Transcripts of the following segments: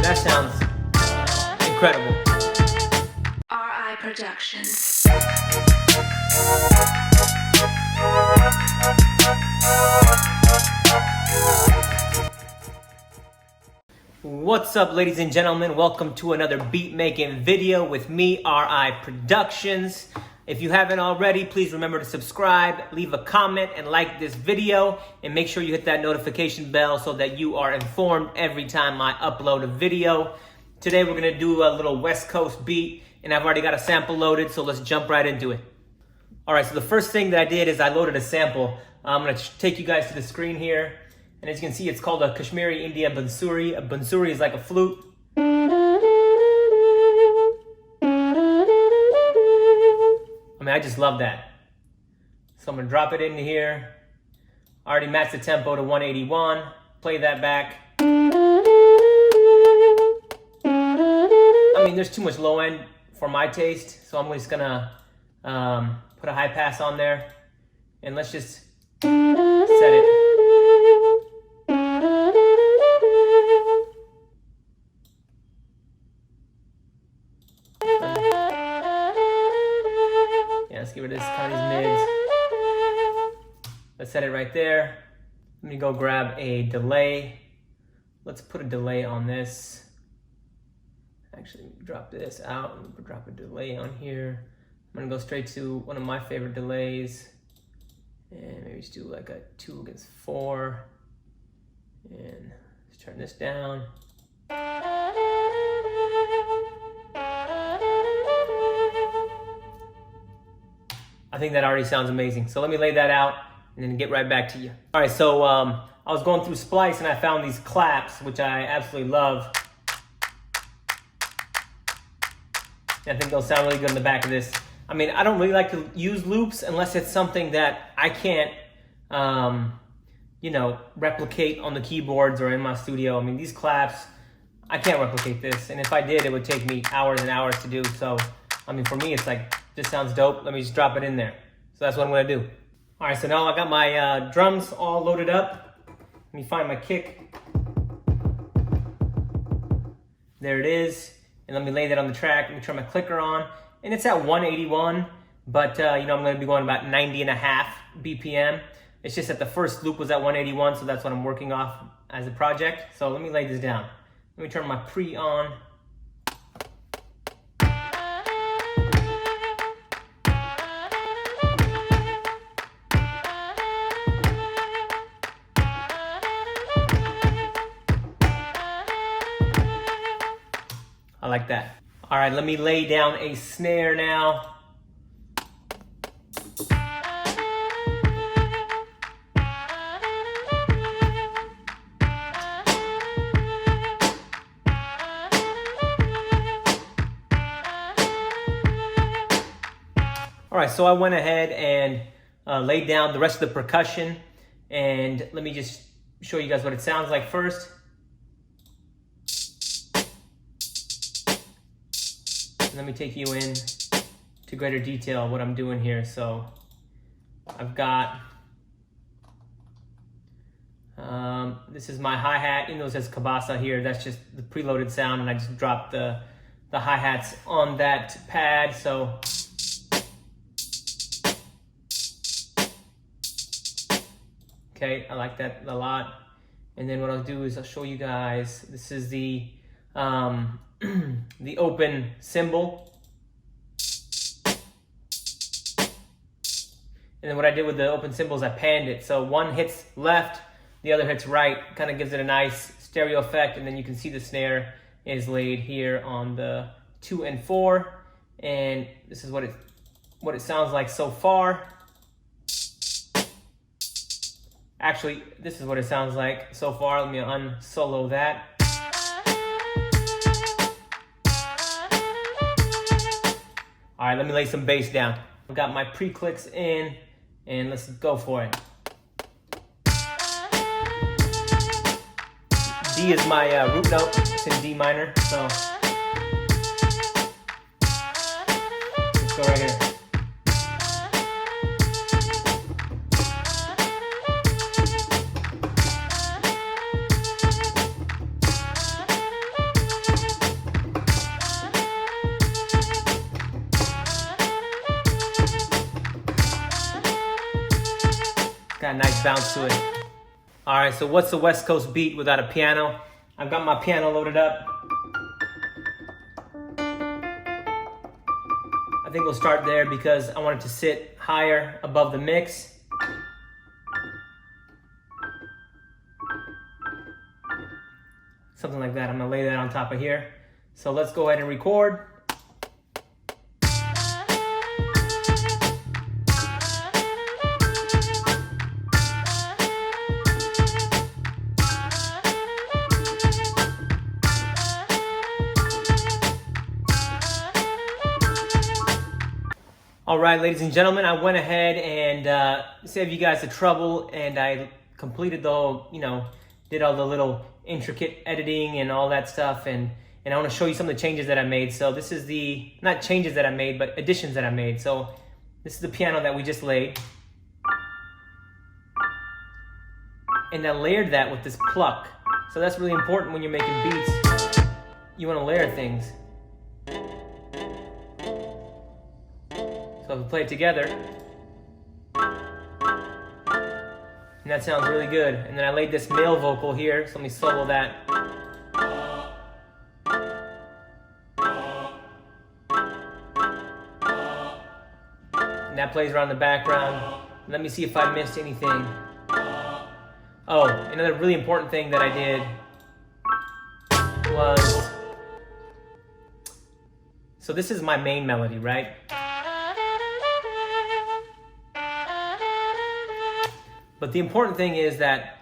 That sounds incredible. RI Productions. What's up, ladies and gentlemen? Welcome to another beat making video with me, RI Productions. If you haven't already, please remember to subscribe, leave a comment, and like this video. And make sure you hit that notification bell so that you are informed every time I upload a video. Today we're gonna do a little West Coast beat, and I've already got a sample loaded, so let's jump right into it. All right, so the first thing that I did is I loaded a sample. I'm gonna take you guys to the screen here. And as you can see, it's called a Kashmiri India Bansuri. A Bansuri is like a flute. I mean, I just love that. So I'm gonna drop it into here. I already matched the tempo to 181. Play that back. I mean, there's too much low end for my taste, so I'm just gonna put a high pass on there. And let's just set it. Let's give it this kind of mids. Let's set it right there. Let me go grab a delay. Let's put a delay on this. Actually, drop this out and drop a delay on here. I'm gonna go straight to one of my favorite delays. And maybe just do like a 2/4. And let's turn this down. I think that already sounds amazing. So let me lay that out and then get right back to you. All right, so I was going through Splice and I found these claps, which I absolutely love. I think they'll sound really good in the back of this. I mean, I don't really like to use loops unless it's something that I can't, replicate on the keyboards or in my studio. I mean, these claps, I can't replicate this. And if I did, it would take me hours and hours to do. So, I mean, for me, it's like, this sounds dope. Let me just drop it in there. So that's what I'm gonna do. All right, so now I got my drums all loaded up. Let me find my kick. There it is. And let me lay that on the track. Let me turn my clicker on. And it's at 181, but I'm gonna be going about 90.5 BPM. It's just that the first loop was at 181, so that's what I'm working off as a project. So let me lay this down. Let me turn my pre on. I like that. All right, let me lay down a snare now. All right, so I went ahead and laid down the rest of the percussion, and let me just show you guys what it sounds like first. Let me take you in to greater detail what I'm doing here. So I've got, this is my hi-hat, even though it says Kabasa here, that's just the preloaded sound, and I just dropped the hi-hats on that pad. So okay, I like that a lot. And then what I'll do is I'll show you guys, this is the the open cymbal. And then what I did with the open cymbal is I panned it. So one hits left, the other hits right, kind of gives it a nice stereo effect. And then you can see the snare is laid here on the 2 and 4. And this is what it sounds like so far. Actually, this is what it sounds like so far. Let me unsolo that. All right, let me lay some bass down. I've got my pre-clicks in, and let's go for it. D is my root note. It's in D minor, so let's go right here. nice bounce to it. All right, so what's the West Coast beat without a piano? I've got my piano loaded up. I think we'll start there because I want it to sit higher above the mix. Something like that. I'm gonna lay that on top of here. So let's go ahead and record. All right, ladies and gentlemen, I went ahead and saved you guys the trouble, and I completed the whole, did all the little intricate editing and all that stuff, and I want to show you some of the changes that I made. So this is the, not changes that I made, but additions that I made. So this is the piano that we just laid. And I layered that with this pluck. So that's really important when you're making beats. You want to layer things. So if we play it together, and that sounds really good. And then I laid this male vocal here, so let me solo that. And that plays around the background. Let me see if I missed anything. Oh, another really important thing that I did was, so this is my main melody, right? But the important thing is that,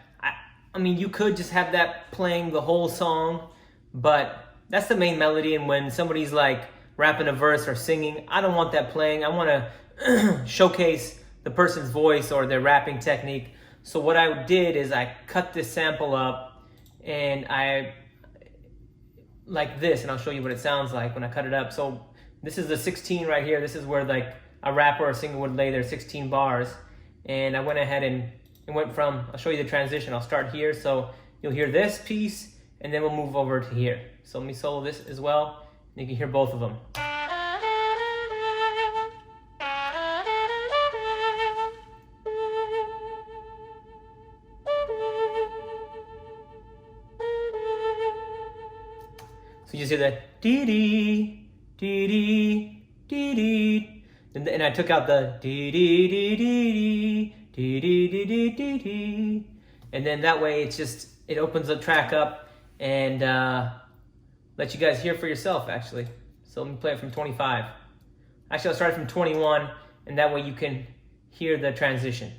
I mean, you could just have that playing the whole song, but that's the main melody, and when somebody's like rapping a verse or singing, I don't want that playing. I want to showcase the person's voice or their rapping technique. So what I did is I cut this sample up, and I, like this, and I'll show you what it sounds like when I cut it up. So this is the 16 right here. This is where like a rapper or a singer would lay their 16 bars. And I went ahead and went from, I'll show you the transition. I'll start here, so you'll hear this piece, and then we'll move over to here. So let me solo this as well, and you can hear both of them. So you just hear that dee-dee, dee-dee, dee-dee, and I took out the dee-dee-dee-dee-dee, dee-dee-dee-dee-dee, and then that way it opens the track up and let you guys hear for yourself, actually. So let me play it from 25. Actually, I'll start from 21, and that way you can hear the transition.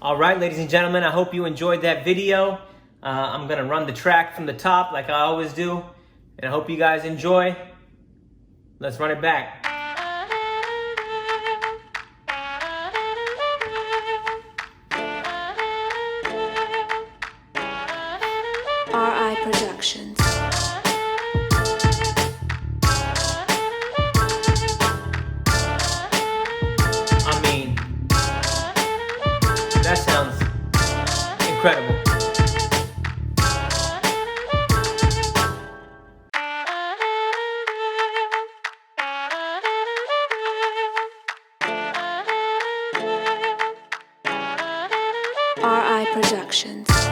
All right, ladies and gentlemen, I hope you enjoyed that video. I'm gonna run the track from the top like I always do, and I hope you guys enjoy. Let's run it back. RI Productions. I mean, that sounds incredible. RI Productions.